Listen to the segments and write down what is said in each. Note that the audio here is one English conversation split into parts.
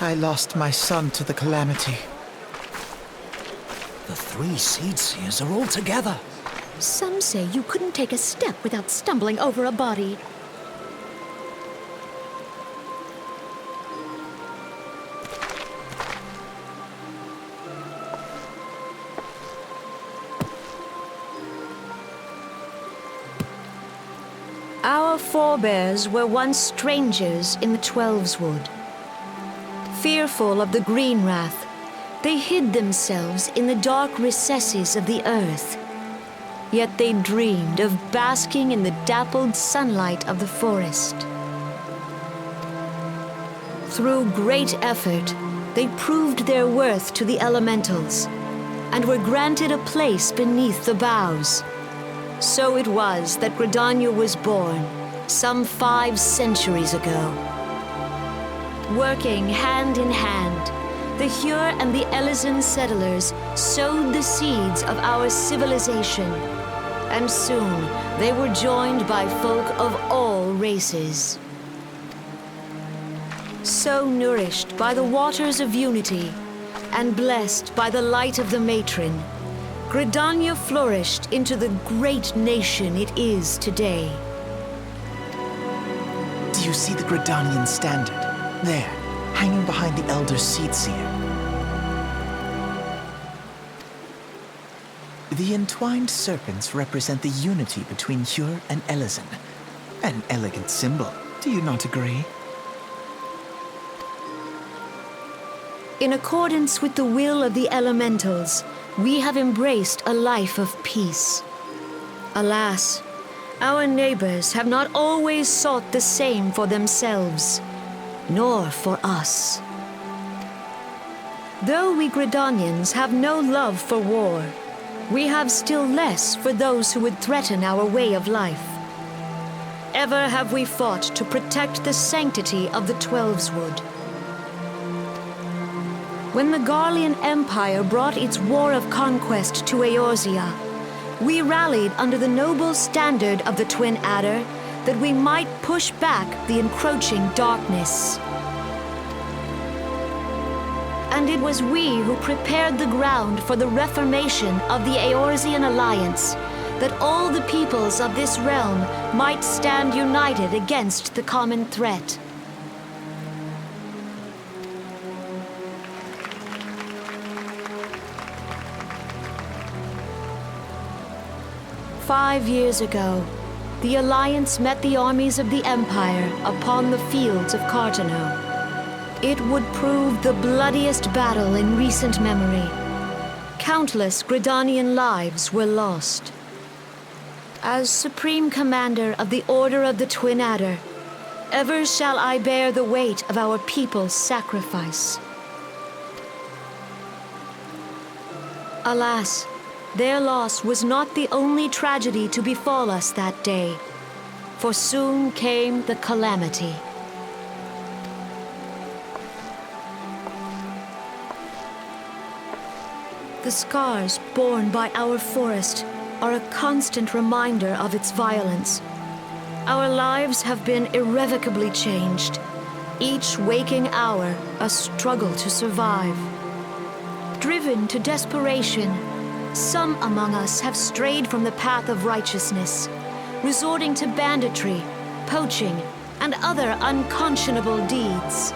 I lost my son to the calamity. The 3 Seed Seers are all together. Some say you couldn't take a step without stumbling over a body. Our forebears were once strangers in the Twelveswood. Fearful of the Green Wrath, they hid themselves in the dark recesses of the earth. Yet they dreamed of basking in the dappled sunlight of the forest. Through great effort, they proved their worth to the elementals, and were granted a place beneath the boughs. So it was that Gridania was born, some 5 centuries ago. Working hand in hand, the Hure and the Elysian settlers sowed the seeds of our civilization, and soon they were joined by folk of all races. So nourished by the waters of unity, and blessed by the light of the matron, Gridania flourished into the great nation it is today. Do you see the Gridanian standard? There, hanging behind the Elder Seed Seer. The entwined serpents represent the unity between Hure and Elysian. An elegant symbol, do you not agree? In accordance with the will of the elementals, we have embraced a life of peace. Alas, our neighbors have not always sought the same for themselves, nor for us. Though we Gridanians have no love for war, we have still less for those who would threaten our way of life. Ever have we fought to protect the sanctity of the Twelveswood. When the Garlean Empire brought its war of conquest to Eorzea, we rallied under the noble standard of the Twin Adder that we might push back the encroaching darkness. And it was we who prepared the ground for the reformation of the Eorzean Alliance, that all the peoples of this realm might stand united against the common threat. "5 years ago, the Alliance met the armies of the Empire upon the fields of Cartano. It would prove the bloodiest battle in recent memory. Countless Gridanian lives were lost. As Supreme Commander of the Order of the Twin Adder, ever shall I bear the weight of our people's sacrifice. Alas, their loss was not the only tragedy to befall us that day, for soon came the calamity. The scars borne by our forest are a constant reminder of its violence. Our lives have been irrevocably changed, each waking hour a struggle to survive. Driven to desperation, some among us have strayed from the path of righteousness, resorting to banditry, poaching, and other unconscionable deeds.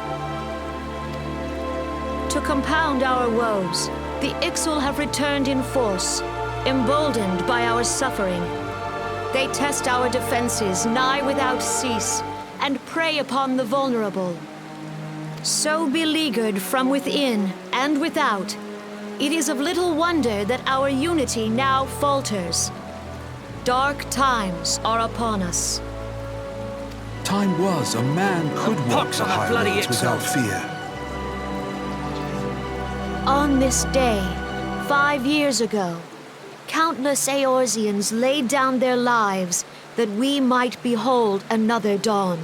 To compound our woes, the Ixal have returned in force, emboldened by our suffering. They test our defenses nigh without cease, and prey upon the vulnerable. So beleaguered from within and without, it is of little wonder that our unity now falters. Dark times are upon us. Time was a man could walk the highways without fear. On this day, 5 years ago, countless Eorzeans laid down their lives that we might behold another dawn.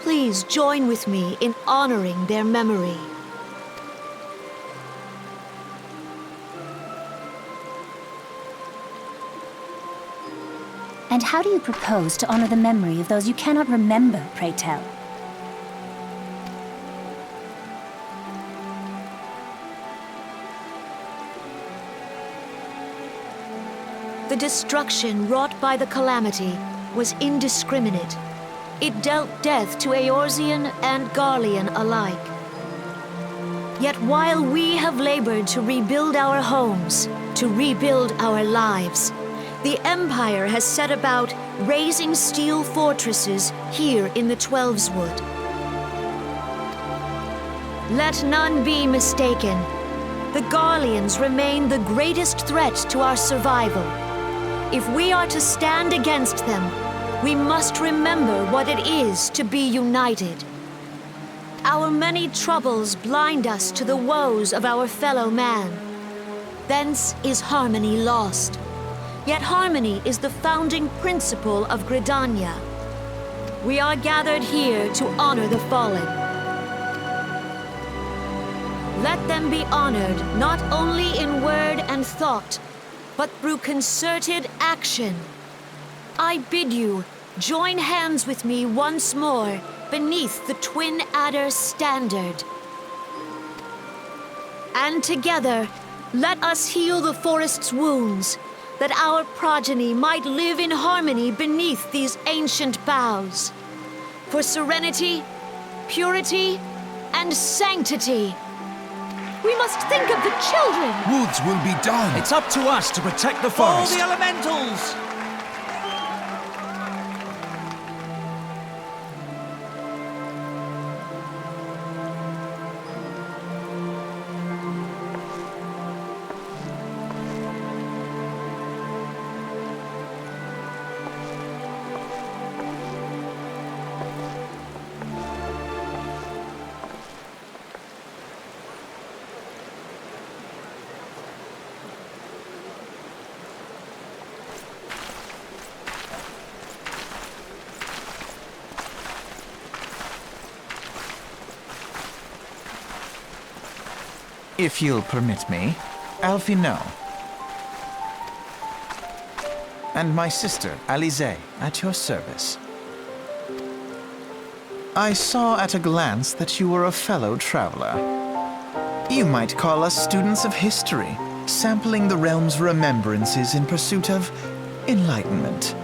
Please join with me in honoring their memory. And how do you propose to honor the memory of those you cannot remember, pray tell? The destruction wrought by the calamity was indiscriminate. It dealt death to Eorzean and Garlean alike. Yet while we have labored to rebuild our homes, to rebuild our lives, the Empire has set about raising steel fortresses here in the Twelveswood. Let none be mistaken. The Garleans remain the greatest threat to our survival. If we are to stand against them, we must remember what it is to be united. Our many troubles blind us to the woes of our fellow man. Thence is harmony lost. Yet harmony is the founding principle of Gridania. We are gathered here to honor the fallen. Let them be honored not only in word and thought, but through concerted action. I bid you join hands with me once more beneath the Twin Adder's standard. And together, let us heal the forest's wounds, that our progeny might live in harmony beneath these ancient boughs. For serenity, purity, and sanctity. We must think of the children! Woods will be done. It's up to us to protect the For forest. the elementals! If you'll permit me, Alfie No. And my sister, Alize, at your service. I saw at a glance that you were a fellow traveler. You might call us students of history, sampling the realm's remembrances in pursuit of enlightenment.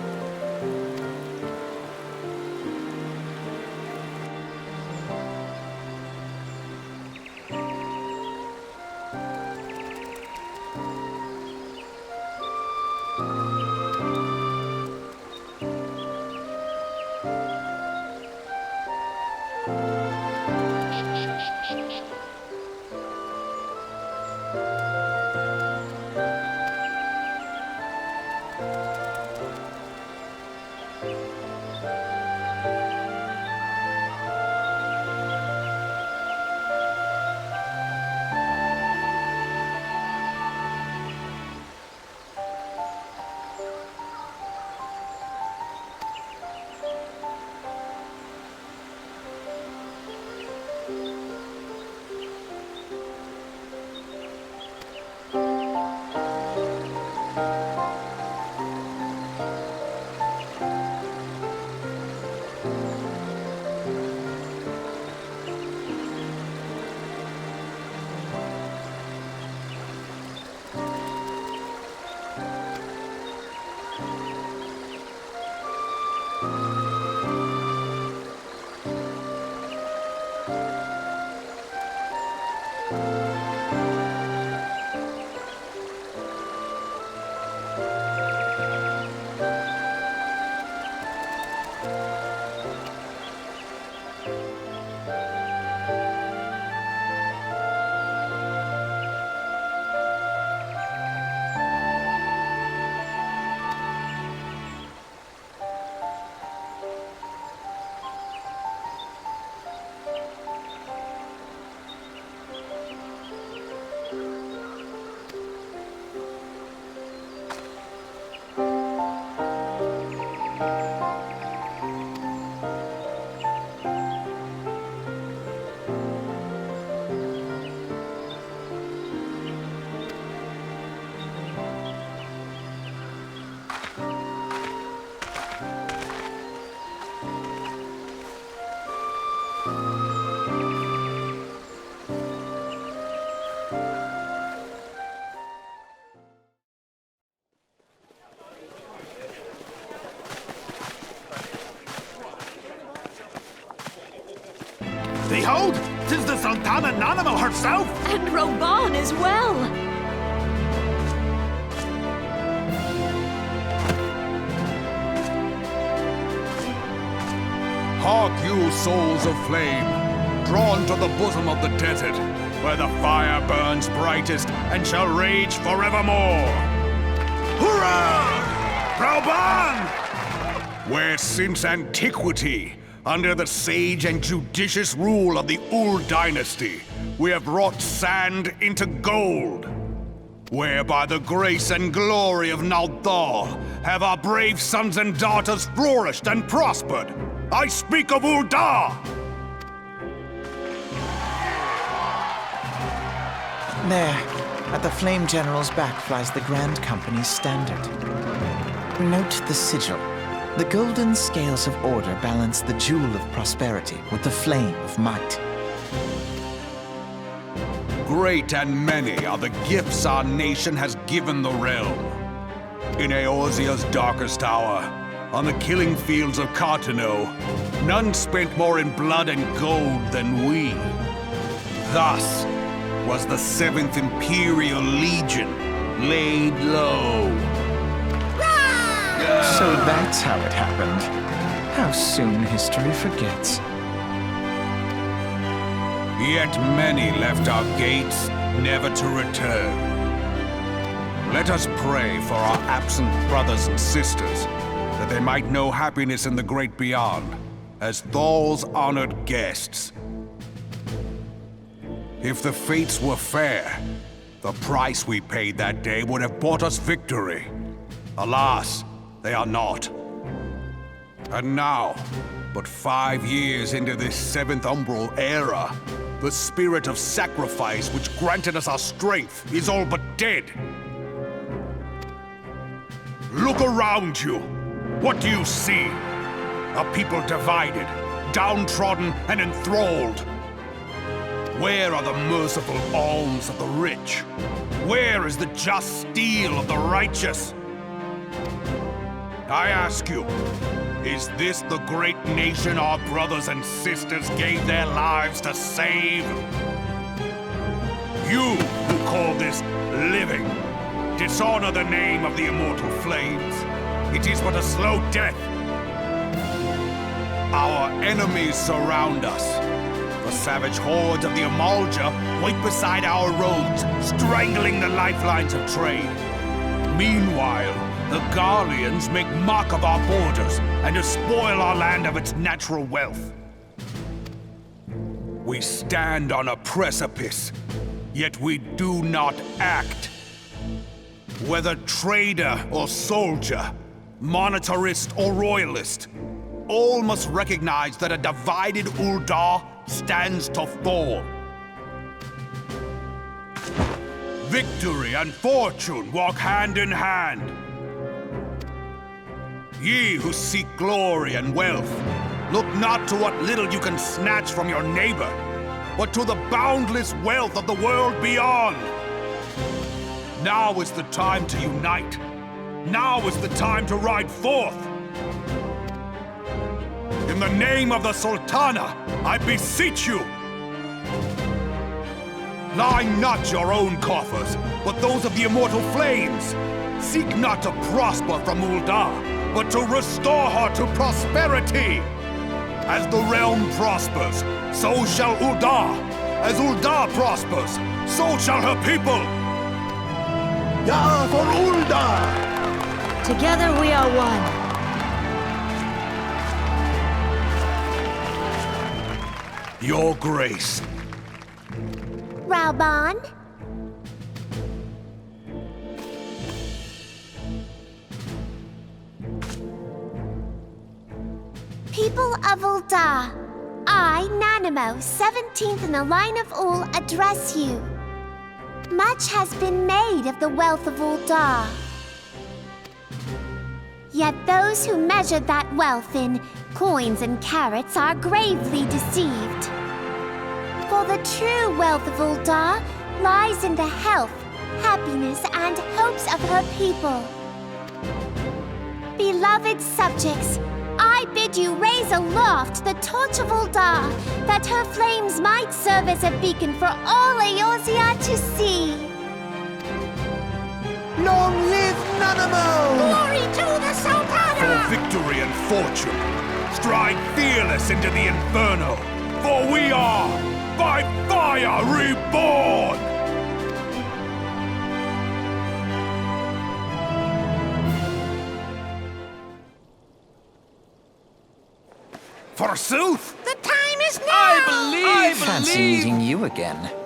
'Tis the Sultana Nanamo herself! And Reborn as well! Hark you, souls of flame, drawn to the bosom of the desert, where the fire burns brightest and shall rage forevermore. Hurrah! Reborn! Where since antiquity, under the sage and judicious rule of the Ul dynasty, we have wrought sand into gold. Where by the grace and glory of Naldal have our brave sons and daughters flourished and prospered. I speak of Ul'dah! There, at the Flame General's back flies the Grand Company's standard. Note the sigil. The golden scales of order balance the jewel of prosperity with the flame of might. Great and many are the gifts our nation has given the realm. In Eorzea's darkest hour, on the killing fields of Cartano, none spent more in blood and gold than we. Thus was the 7th Imperial Legion laid low. So that's how it happened. How soon history forgets. Yet many left our gates, never to return. Let us pray for our absent brothers and sisters, that they might know happiness in the great beyond, as Thal's honored guests. If the fates were fair, the price we paid that day would have bought us victory. Alas, they are not. And now, but 5 years into this 7th Umbral era, the spirit of sacrifice which granted us our strength is all but dead. Look around you. What do you see? A people divided, downtrodden, and enthralled. Where are the merciful alms of the rich? Where is the just steel of the righteous? I ask you, is this the great nation our brothers and sisters gave their lives to save? You who call this living, dishonor the name of the immortal flames. It is but a slow death. Our enemies surround us. The savage hordes of the Amalja wait beside our roads, strangling the lifelines of trade. Meanwhile, the Garleans make mock of our borders and despoil our land of its natural wealth. We stand on a precipice, yet we do not act. Whether trader or soldier, monetarist or royalist, all must recognize that a divided Ul'dah stands to fall. Victory and fortune walk hand in hand. Ye who seek glory and wealth, look not to what little you can snatch from your neighbor, but to the boundless wealth of the world beyond. Now is the time to unite. Now is the time to ride forth. In the name of the Sultana, I beseech you! Line not your own coffers, but those of the immortal flames. Seek not to prosper from Ul'dah, but to restore her to prosperity. As the realm prospers, so shall Ul'dah. As Ul'dah prospers, so shall her people. Ya for Ul'dah! Together we are one. Your Grace. Reborn? People of Ul'dah, I, Nanamo, 17th in the line of Ul, address you. Much has been made of the wealth of Ul'dah. Yet those who measure that wealth in coins and carats are gravely deceived. For the true wealth of Ul'dah lies in the health, happiness, and hopes of her people. Beloved subjects, I I bid you raise aloft the torch of Ul'dah, that her flames might serve as a beacon for all Eorzea to see. Long live Nanamo! Glory to the Sultana! For victory and fortune, stride fearless into the inferno, for we are, by fire, reborn! Forsooth! The time is now! Fancy meeting you again.